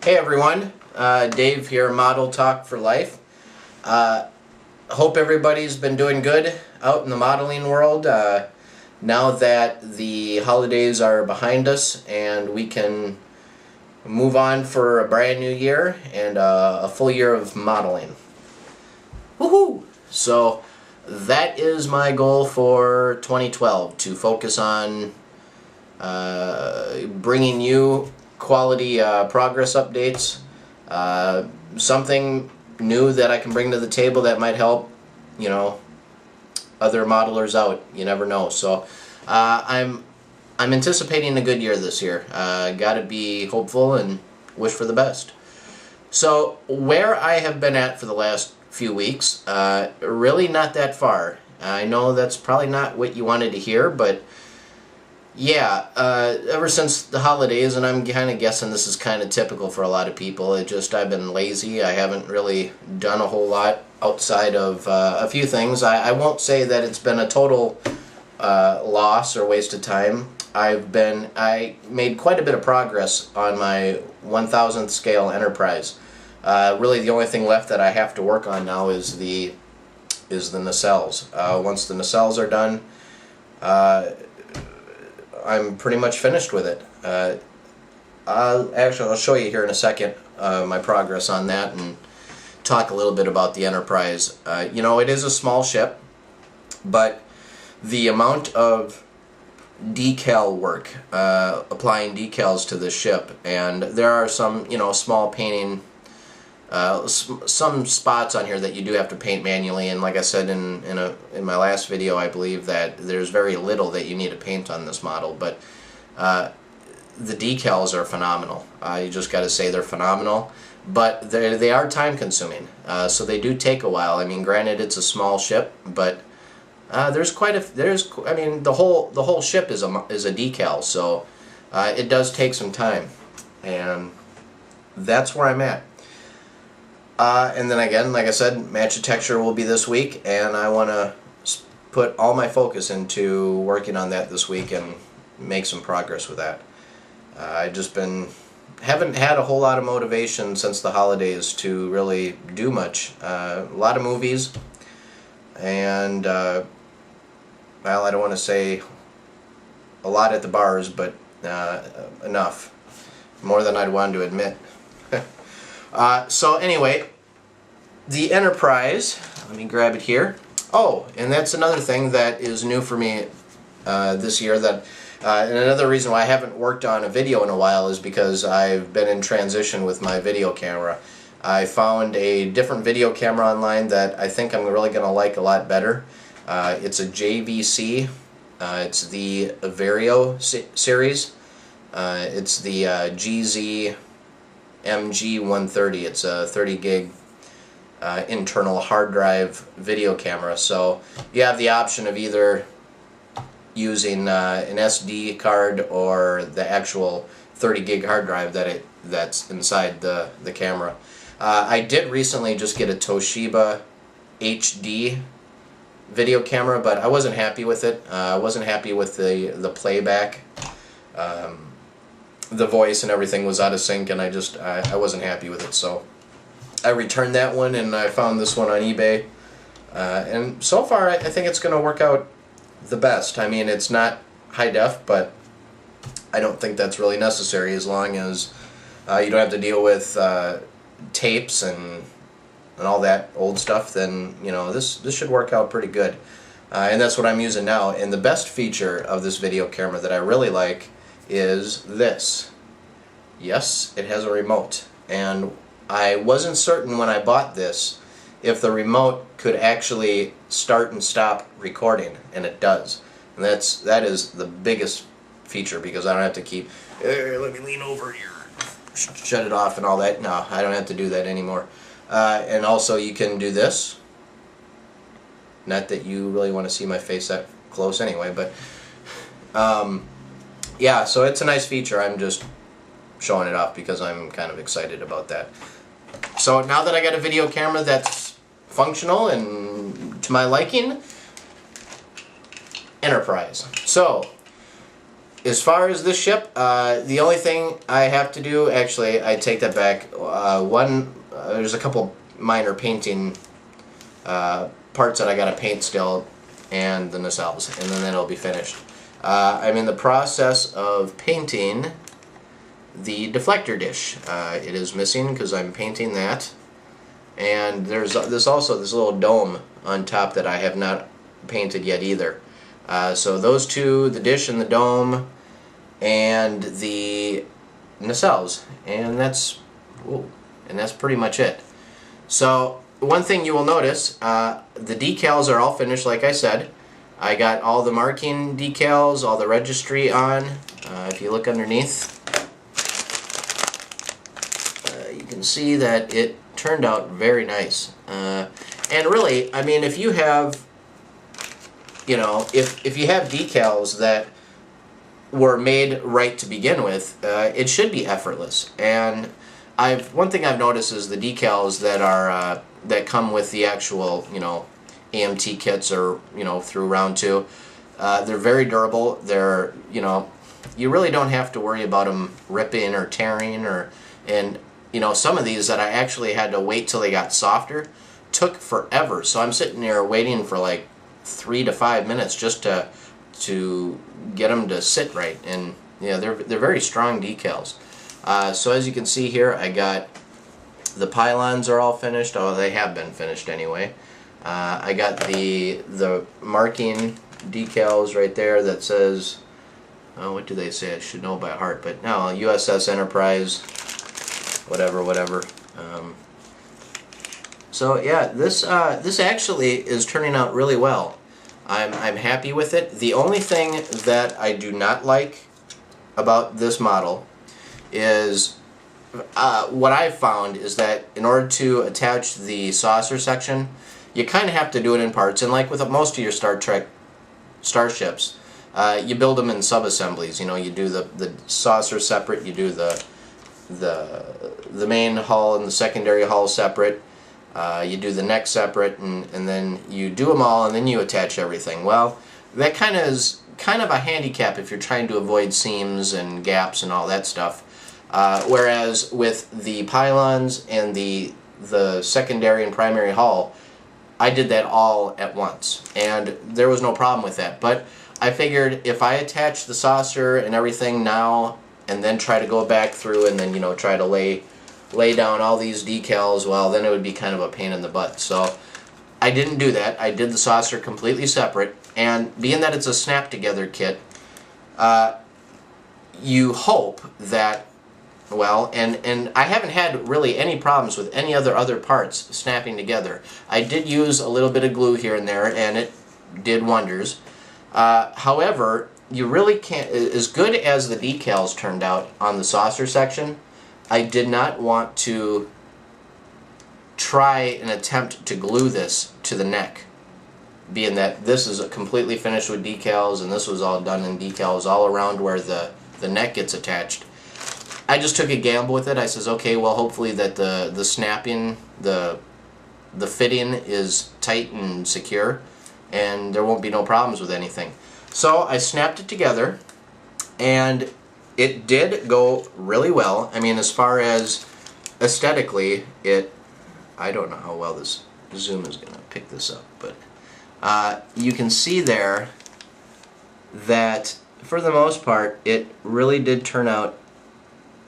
Hey everyone, Dave here, Model Talk for Life. Hope everybody's been doing good out in the modeling world now that the holidays are behind us and we can move on for a brand new year and a full year of modeling. Woohoo! So that is my goal for 2012, to focus on bringing you quality progress updates, something new that I can bring to the table that might help, you know, other modelers out. You never know. So I'm anticipating a good year this year. Got to be hopeful and wish for the best. So where I have been at for the last few weeks, really not that far. I know that's probably not what you wanted to hear, but yeah, ever since the holidays, and I'm kind of guessing this is kind of typical for a lot of people, I've been lazy. I haven't really done a whole lot outside of a few things. I won't say that it's been a total loss or waste of time. I made quite a bit of progress on my 1,000th scale Enterprise. Really the only thing left that I have to work on now is the nacelles. Once the nacelles are done, I'm pretty much finished with it. I'll show you here in a second my progress on that and talk a little bit about the Enterprise. You know, it is a small ship, but the amount of decal work, applying decals to the ship, and there are some, you know, small painting, some spots on here that you do have to paint manually, and like I said in my last video, I believe that there's very little that you need to paint on this model, but the decals are phenomenal. You just got to say they're phenomenal, but they are time consuming, so they do take a while. I mean, granted, it's a small ship, but I mean, the whole ship is a decal, so it does take some time, and that's where I'm at. And then again, like I said, Match of Texture will be this week, and I want to put all my focus into working on that this week and make some progress with that. I just haven't had a whole lot of motivation since the holidays to really do much. A lot of movies, and well, I don't want to say a lot at the bars, but enough, more than I'd want to admit. So anyway, the Enterprise, let me grab it here. Oh, and that's another thing that is new for me this year, that and another reason why I haven't worked on a video in a while is because I've been in transition with my video camera. I found a different video camera online that I think I'm really going to like a lot better. It's a JVC. It's the Vario series. It's the GZ MG130. It's a 30 gig internal hard drive video camera, so you have the option of either using an SD card or the actual 30 gig hard drive that's inside the camera. I did recently just get a Toshiba HD video camera, but I wasn't happy with it. I wasn't happy with the playback. The voice and everything was out of sync, and I wasn't happy with it, so I returned that one, and I found this one on eBay, and so far I think it's going to work out the best. I mean, it's not high def, but I don't think that's really necessary as long as you don't have to deal with tapes and all that old stuff. Then, you know, this should work out pretty good, and that's what I'm using now. And the best feature of this video camera that I really like is this. Yes, it has a remote, and I wasn't certain when I bought this if the remote could actually start and stop recording, and it does. And that is the biggest feature, because I don't have to keep, let me lean over here, shut it off and all that. No, I don't have to do that anymore. And also you can do this. Not that you really want to see my face that close anyway, but yeah, so it's a nice feature. I'm just showing it off because I'm kind of excited about that. So now that I got a video camera that's functional and to my liking, Enterprise. So as far as this ship, the only thing I have to do, actually, I take that back. There's a couple minor painting parts that I gotta paint still, and the nacelles, and then it'll be finished. I'm in the process of painting the deflector dish. It is missing because I'm painting that, and there's also this little dome on top that I have not painted yet either. So those two, the dish and the dome, and the nacelles, and that's pretty much it. So one thing you will notice, the decals are all finished, like I said. I got all the marking decals, all the registry on. If you look underneath, you can see that it turned out very nice. And really, I mean, if you have, you know, if you have decals that were made right to begin with, it should be effortless. And one thing I've noticed is the decals that are that come with the actual, you know, AMT kits, or, you know, through round 2, they're very durable. They're, you know, you really don't have to worry about them ripping or tearing, and you know, some of these that I actually had to wait till they got softer took forever. So I'm sitting there waiting for like 3 to 5 minutes just to get them to sit right. And yeah, they're very strong decals. So as you can see here, I got the pylons are all finished. Oh, they have been finished anyway. I got the marking decals right there that says, oh, what do they say? I should know by heart, but no, USS Enterprise, whatever. So yeah, this actually is turning out really well. I'm happy with it. The only thing that I do not like about this model is what I've found is that in order to attach the saucer section, you kind of have to do it in parts. And like with most of your Star Trek starships, you build them in sub-assemblies. You know, you do the saucer separate, you do the main hull and the secondary hull separate, you do the neck separate, and then you do them all, and then you attach everything. Well, that is kind of a handicap if you're trying to avoid seams and gaps and all that stuff. Whereas with the pylons and the secondary and primary hull, I did that all at once, and there was no problem with that. But I figured if I attach the saucer and everything now, and then try to go back through and then, you know, try to lay down all these decals, well, then it would be kind of a pain in the butt. So I didn't do that. I did the saucer completely separate, and being that it's a snap together kit, you hope that, well, and I haven't had really any problems with any other parts snapping together. I did use a little bit of glue here and there, and it did wonders. However, you really can't, as good as the decals turned out on the saucer section, I did not want to try and attempt to glue this to the neck, being that this is completely finished with decals, and this was all done in decals all around where the neck gets attached. I just took a gamble with it. I says, okay, well, hopefully that the snapping, the fitting is tight and secure, and there won't be no problems with anything. So I snapped it together, and it did go really well. I mean, as far as aesthetically, I don't know how well this zoom is going to pick this up, but you can see there that for the most part, it really did turn out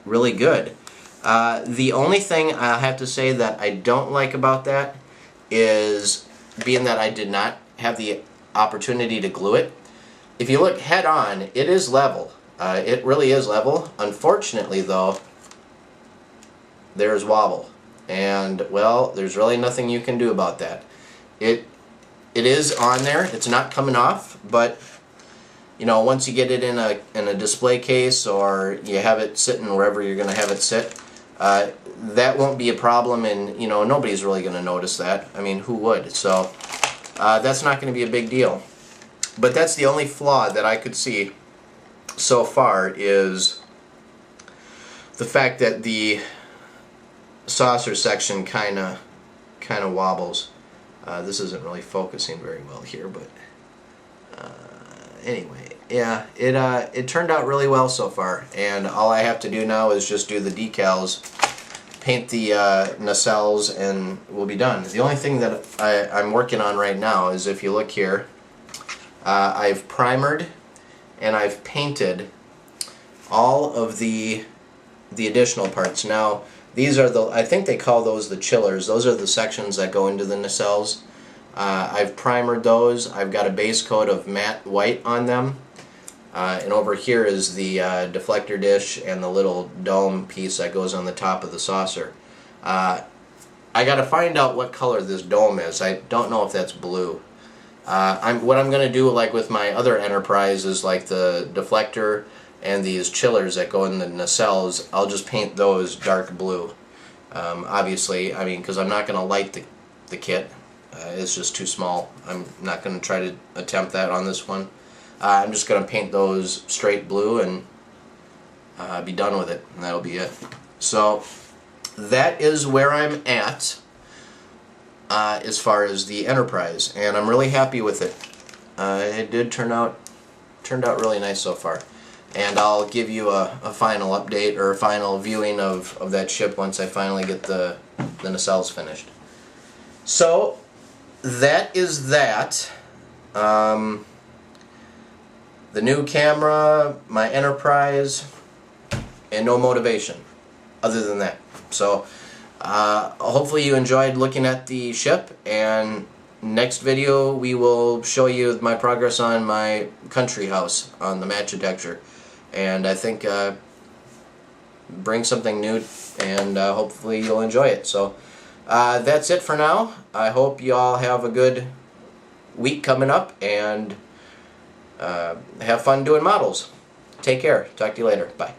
really good. The only thing I have to say that I don't like about that is, being that I did not have the opportunity to glue it, if you look head on, it is level. It really is level. Unfortunately, though, there's wobble, and well, there's really nothing you can do about that. It is on there. It's not coming off, but you know, once you get it in a display case, or you have it sitting wherever you're going to have it sit, that won't be a problem, and you know, nobody's really going to notice that. I mean, who would? So that's not going to be a big deal. But that's the only flaw that I could see so far, is the fact that the saucer section kind of wobbles. This isn't really focusing very well here, but anyway, Yeah, it turned out really well so far, and all I have to do now is just do the decals, paint the nacelles, and we'll be done. The only thing that I'm working on right now is, if you look here, I've primered and I've painted all of the additional parts. Now these are I think they call those the chillers. Those are the sections that go into the nacelles. I've primered those. I've got a base coat of matte white on them. And over here is the deflector dish and the little dome piece that goes on the top of the saucer. I gotta find out what color this dome is. I don't know if that's blue. What I'm gonna do, like with my other Enterprise, is like the deflector and these chillers that go in the nacelles, I'll just paint those dark blue. Obviously, I mean, because I'm not gonna light the kit. It's just too small. I'm not gonna try to attempt that on this one. I'm just going to paint those straight blue and be done with it, and that'll be it. So that is where I'm at as far as the Enterprise, and I'm really happy with it. It did turned out really nice so far, and I'll give you a final update or a final viewing of that ship once I finally get the nacelles finished. So that is that. The new camera, my Enterprise, and no motivation other than that. So hopefully you enjoyed looking at the ship, and next video we will show you my progress on my country house on the Match-A-Texture, and I think bring something new, and hopefully you'll enjoy it. So that's it for now. I hope you all have a good week coming up, and have fun doing models. Take care. Talk to you later. Bye.